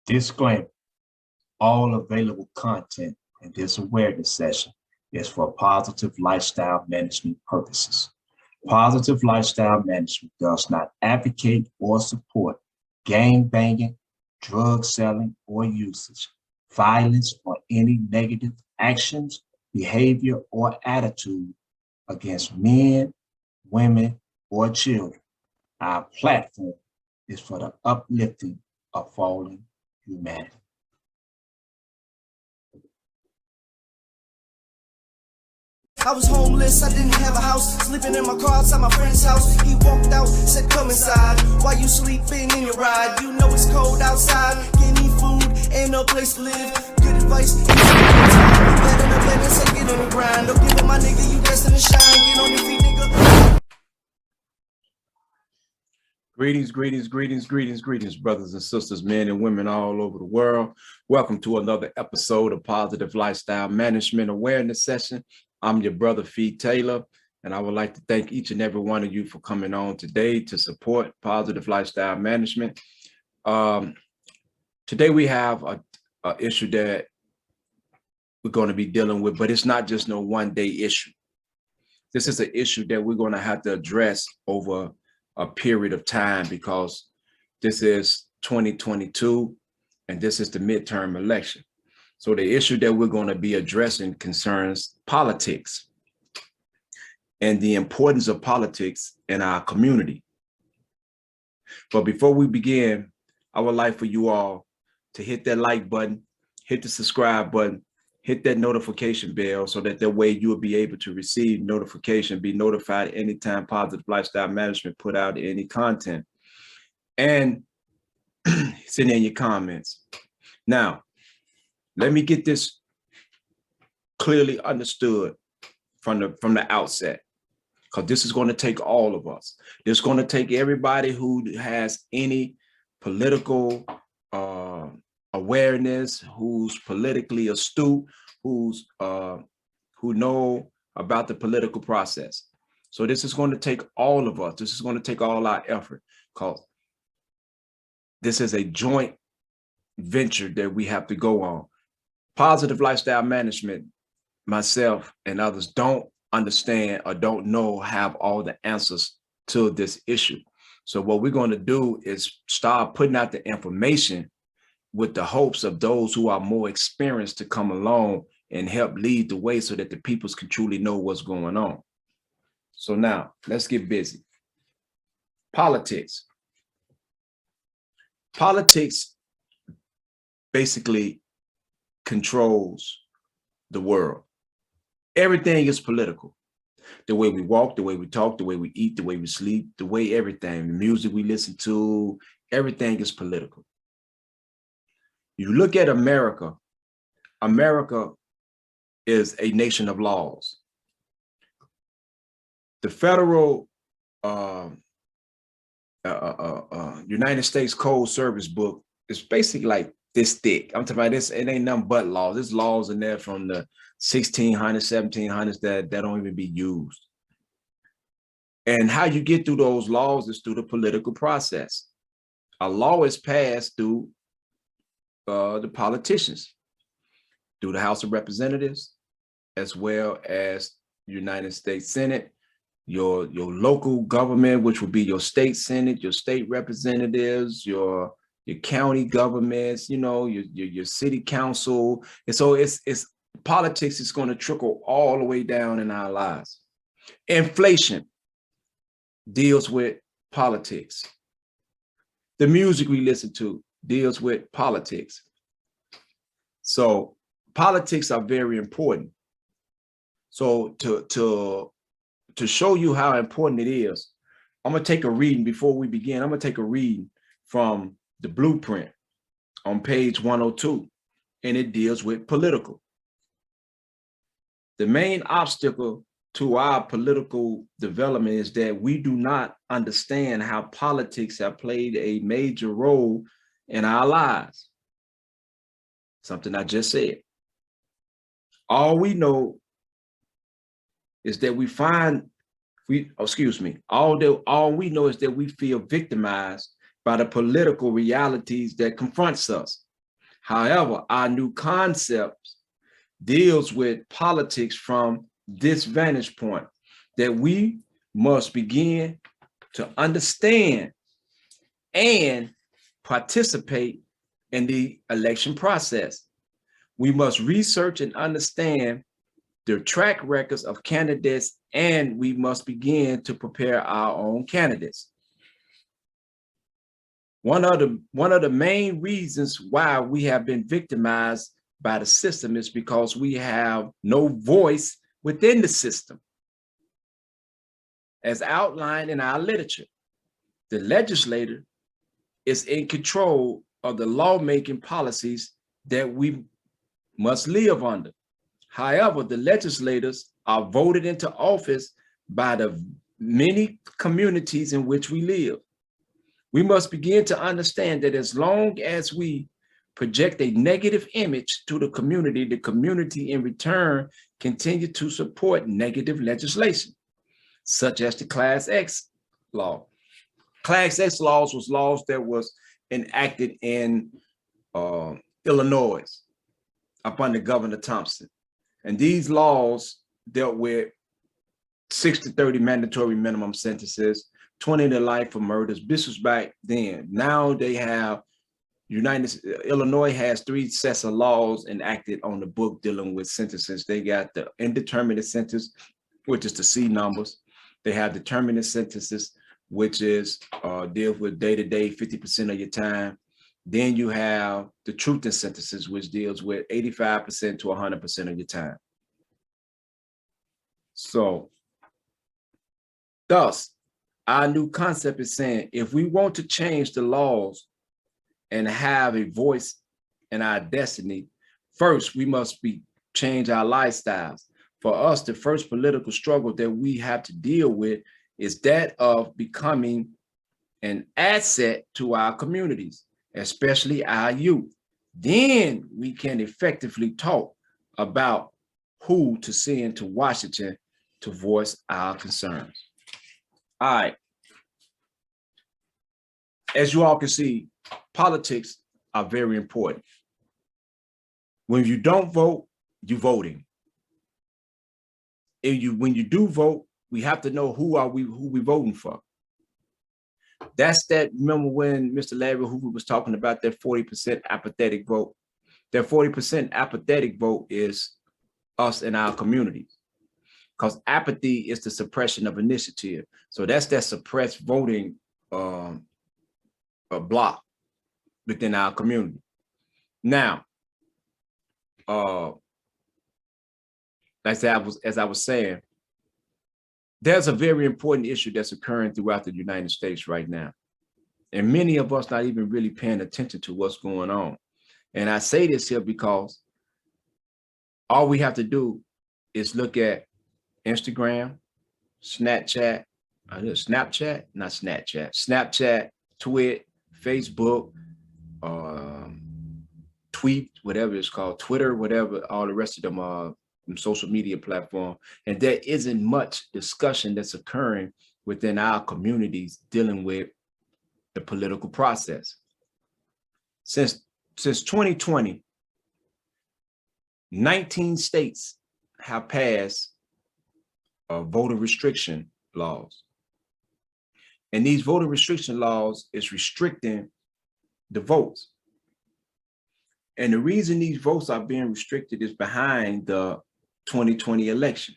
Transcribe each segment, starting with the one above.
Disclaimer: all available content in this awareness session is for positive lifestyle management purposes. Positive lifestyle management does not advocate or support gang banging, drug selling or usage, violence, or any negative actions, behavior, or attitude against men, women, or children. Our platform is for the uplifting of fallen humanity. I was homeless, I didn't have a house, sleeping in my car outside my friend's house. He walked out, said come inside, while you sleeping in your ride. You know it's cold outside, can't eat food, ain't no place to live. Good advice, better than better, say get on the grind. Don't give up my nigga, you destined to shine, get on your feet nigga. Greetings, brothers and sisters, men and women all over the world. Welcome to another episode of Positive Lifestyle Management Awareness Session. I'm your brother, Fee Taylor, and I would like to thank each and every one of you for coming on today to support Positive Lifestyle Management. Today we have a issue that we're going to be dealing with, but it's not just no one-day issue. This is an issue that we're going to have to address over a period of time because this is 2022 and this is the midterm election. So the issue that we're going to be addressing concerns politics and the importance of politics in our community. But before we begin, I would like for you all to hit that like button, hit the subscribe button, hit that notification bell so that way you will be able to receive notification, be notified anytime Positive Lifestyle Management put out any content. And send in your comments. Now, let me get this clearly understood from the outset, because this is going to take all of us. It's going to take everybody who has any political awareness, who's politically astute, who know about the political process. So this is going to take all of us. This is going to take all our effort, because this is a joint venture that we have to go on. Positive Lifestyle Management, myself and others don't understand or don't know, have all the answers to this issue. So what we're going to do is start putting out the information with the hopes of those who are more experienced to come along and help lead the way so that the peoples can truly know what's going on. So now let's get busy. Politics. Politics basically controls the world. Everything is political. The way we walk, the way we talk, the way we eat, the way we sleep, the way everything, the music we listen to, everything is political. You look at America, America is a nation of laws. The federal United States Code Service book is basically like this thick. I'm talking about this, it ain't nothing but laws. There's laws in there from the 1600s, 1700s that don't even be used. And how you get through those laws is through the political process. A law is passed through the politicians, through the House of Representatives, as well as United States Senate, your local government, which would be your state Senate, your state representatives, your county governments, you know, your city council. And so it's politics is going to trickle all the way down in our lives. Inflation deals with politics. The music we listen to deals with politics. So politics are very important. So to show you how important it is, I'm going to take a reading before we begin. I'm going to take a reading from the blueprint on page 102, and it deals with political. The main obstacle to our political development is that we do not understand how politics have played a major role in our lives. Something I just said. All we know is that all we know is that we feel victimized by the political realities that confronts us. However, our new concept deals with politics from this vantage point, that we must begin to understand and participate in the election process. We must research and understand the track records of candidates, and we must begin to prepare our own candidates. One of the main reasons why we have been victimized by the system is because we have no voice within the system. As outlined in our literature, the legislator is in control of the lawmaking policies that we must live under. However, the legislators are voted into office by the many communities in which we live. We must begin to understand that as long as we project a negative image to the community in return continue to support negative legislation, such as the Class X law. Class X laws was laws that was enacted in Illinois up under Governor Thompson. And these laws dealt with 6 to 30 mandatory minimum sentences, 20 to life for murders. This was back then. Now they have Illinois has 3 sets of laws enacted on the book dealing with sentences. They got the indeterminate sentence, which is the C numbers. They have determinate sentences, which is deals with day-to-day 50% of your time. Then you have the truth in sentences, which deals with 85% to 100% of your time. So, thus, our new concept is saying, if we want to change the laws and have a voice in our destiny, first, we must change our lifestyles. For us, the first political struggle that we have to deal with is that of becoming an asset to our communities, especially our youth. Then we can effectively talk about who to send to Washington to voice our concerns. All right. As you all can see, politics are very important. When you don't vote, you're voting. When you do vote, we have to know who we voting for. That's that. Remember when Mr. Larry Hoover was talking about that 40% apathetic vote? That 40% apathetic vote is us in our communities, because apathy is the suppression of initiative. So that's that suppressed voting block within our community. Now, as I was saying, there's a very important issue that's occurring throughout the United States right now. And many of us not even really paying attention to what's going on. And I say this here because all we have to do is look at Instagram, Snapchat, Tweet, Facebook, Tweet, whatever it's called, Twitter, whatever, all the rest of them are social media platform. And there isn't much discussion that's occurring within our communities dealing with the political process. Since 2020, 19 states have passed voter restriction laws. And these voter restriction laws is restricting the votes. And the reason these votes are being restricted is behind the 2020 election.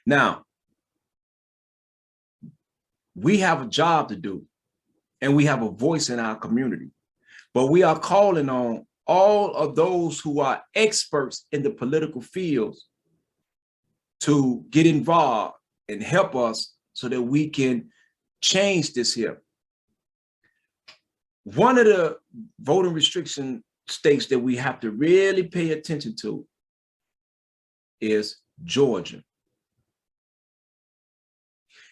Now, we have a job to do, and we have a voice in our community, but we are calling on all of those who are experts in the political fields to get involved and help us so that we can change this here. One of the voting restriction states that we have to really pay attention to is Georgia.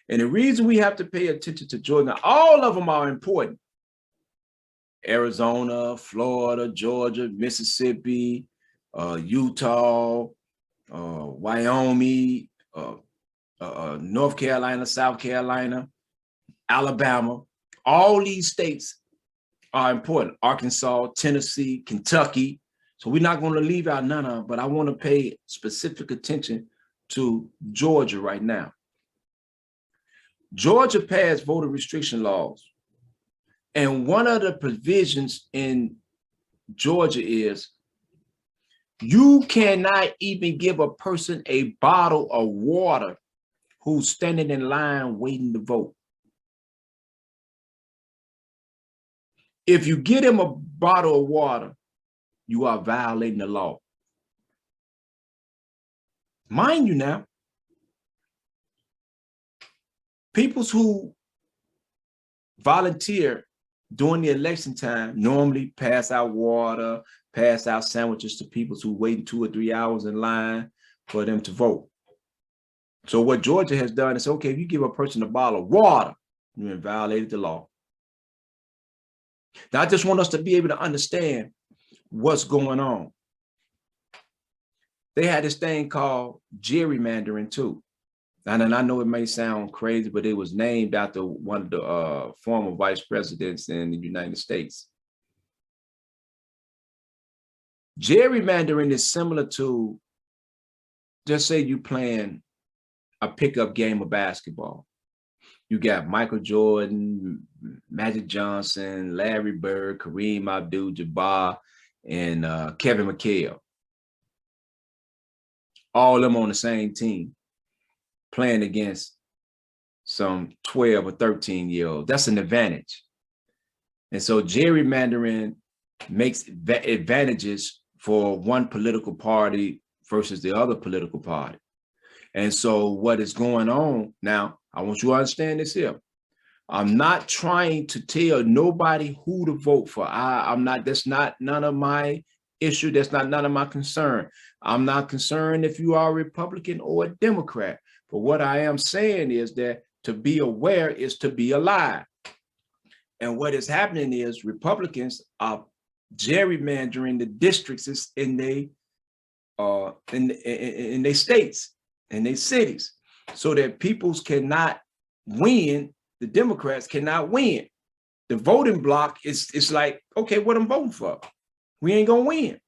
And the reason we have to pay attention to Georgia, all of them are important. Arizona, Florida, Georgia, Mississippi, Utah, Wyoming, North Carolina, South Carolina, Alabama, all these states are important. Arkansas, Tennessee, Kentucky. So we're not going to leave out none of them, but I want to pay specific attention to Georgia right now. Georgia passed voter restriction laws. And one of the provisions in Georgia is you cannot even give a person a bottle of water who's standing in line waiting to vote. If you get him a bottle of water, you are violating the law. Mind you now, people who volunteer during the election time normally pass out water, pass out sandwiches to people who wait 2 or 3 hours in line for them to vote. So what Georgia has done is, okay, if you give a person a bottle of water, you have violated the law. Now, I just want us to be able to understand what's going on. They had this thing called gerrymandering too. And I know it may sound crazy, but it was named after one of the former vice presidents in the United States. Gerrymandering is similar to, just say you playing a pickup game of basketball. You got Michael Jordan, Magic Johnson, Larry Bird, Kareem Abdul-Jabbar, and Kevin McHale. All of them on the same team, playing against some 12 or 13-year-olds. That's an advantage. And so gerrymandering makes advantages for one political party versus the other political party. And so what is going on now, I want you to understand this here. I'm not trying to tell nobody who to vote for. That's not none of my issue. That's not none of my concern. I'm not concerned if you are a Republican or a Democrat. But what I am saying is that to be aware is to be alive. And what is happening is Republicans are gerrymandering the districts in their states, in their cities, so that peoples cannot win. The Democrats cannot win. The voting block is like, okay, what I'm voting for? We ain't gonna win.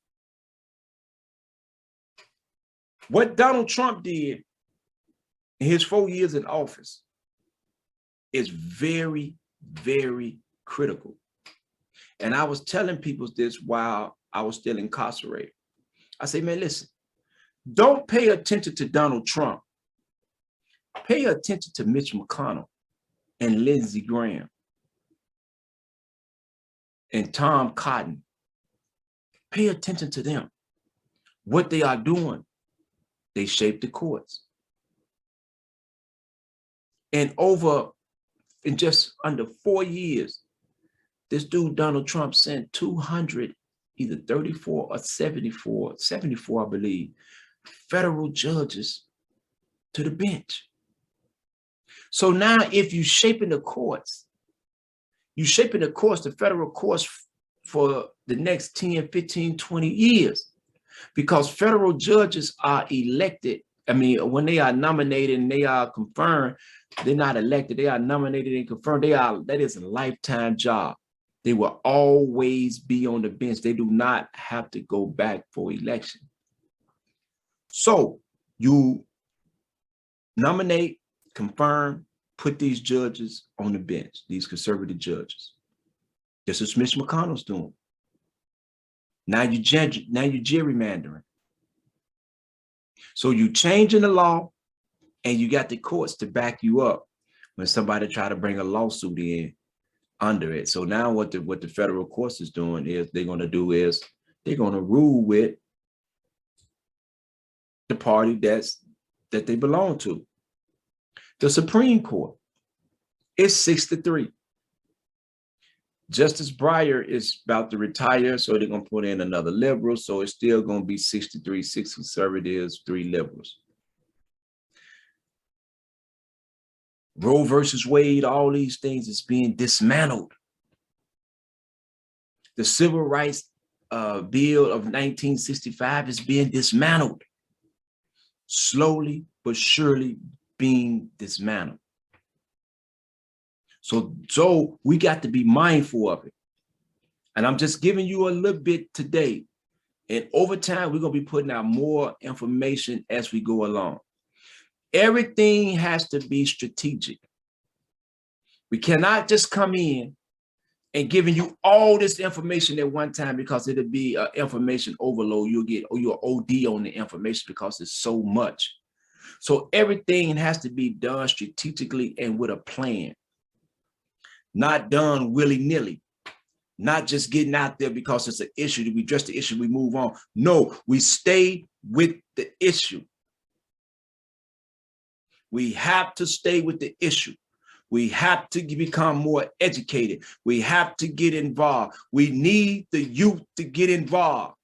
What Donald Trump did in his 4 years in office is very, very critical. And I was telling people this while I was still incarcerated. I say, man, listen, don't pay attention to Donald Trump. Pay attention to Mitch McConnell and Lindsey Graham and Tom Cotton. Pay attention to them. What they are doing, they shape the courts. And in just under 4 years, this dude, Donald Trump, sent 200, either 34 or 74, I believe, federal judges to the bench. So now if you're shaping the courts, the federal courts for the next 10, 15, 20 years, because federal judges are elected. I mean, when they are nominated and they are confirmed, they're not elected, they are nominated and confirmed. That is a lifetime job. They will always be on the bench. They do not have to go back for election. So you nominate, confirm, put these judges on the bench, these conservative judges. This is Mitch McConnell's doing. Now you're gerrymandering. So you changing the law, and you got the courts to back you up when somebody try to bring a lawsuit in under it. So now what the federal courts is doing is they're going to rule with the party that they belong to. The Supreme Court is 6-3. Justice Breyer is about to retire, so they're going to put in another liberal. So it's still going to be 6-3, 6 conservatives, 3 liberals. Roe versus Wade, all these things is being dismantled. The Civil Rights Bill of 1965 is being dismantled. Slowly but surely being dismantled. So we got to be mindful of it. And I'm just giving you a little bit today. And over time, we're going to be putting out more information as we go along. Everything has to be strategic. We cannot just come in and giving you all this information at one time, because it'll be information overload. You'll OD on the information because it's so much. So everything has to be done strategically and with a plan, not done willy-nilly, not just getting out there because it's an issue. We address the issue, we move on. No, we stay with the issue. We have to stay with the issue. We have to become more educated. We have to get involved. We need the youth to get involved,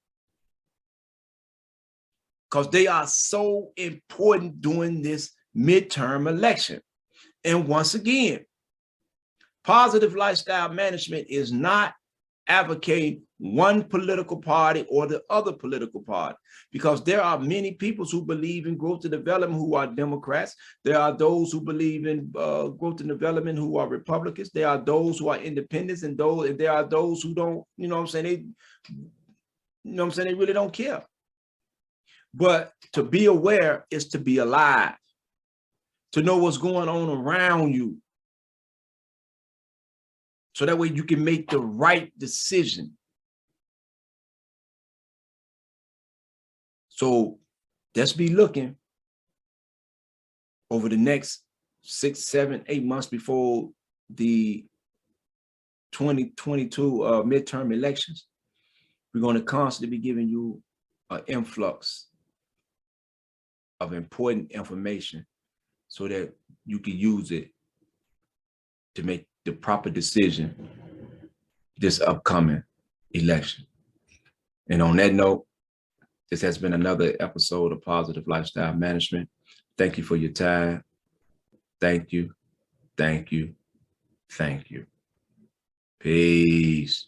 because they are so important during this midterm election. And once again, positive lifestyle management is not advocating one political party or the other political party, because there are many people who believe in growth and development who are Democrats. There are those who believe in growth and development who are Republicans. There are those who are independents, and there are those who don't, you know what I'm saying? They really don't care. But to be aware is to be alive, to know what's going on around you, so that way you can make the right decision. So let's be looking over the next 6, 7, 8 months before the 2022 midterm elections. We're going to constantly be giving you an influx of important information so that you can use it to make the proper decision this upcoming election. And on that note, this has been another episode of Positive Lifestyle Management. Thank you for your time. Thank you. Thank you. Thank you. Peace.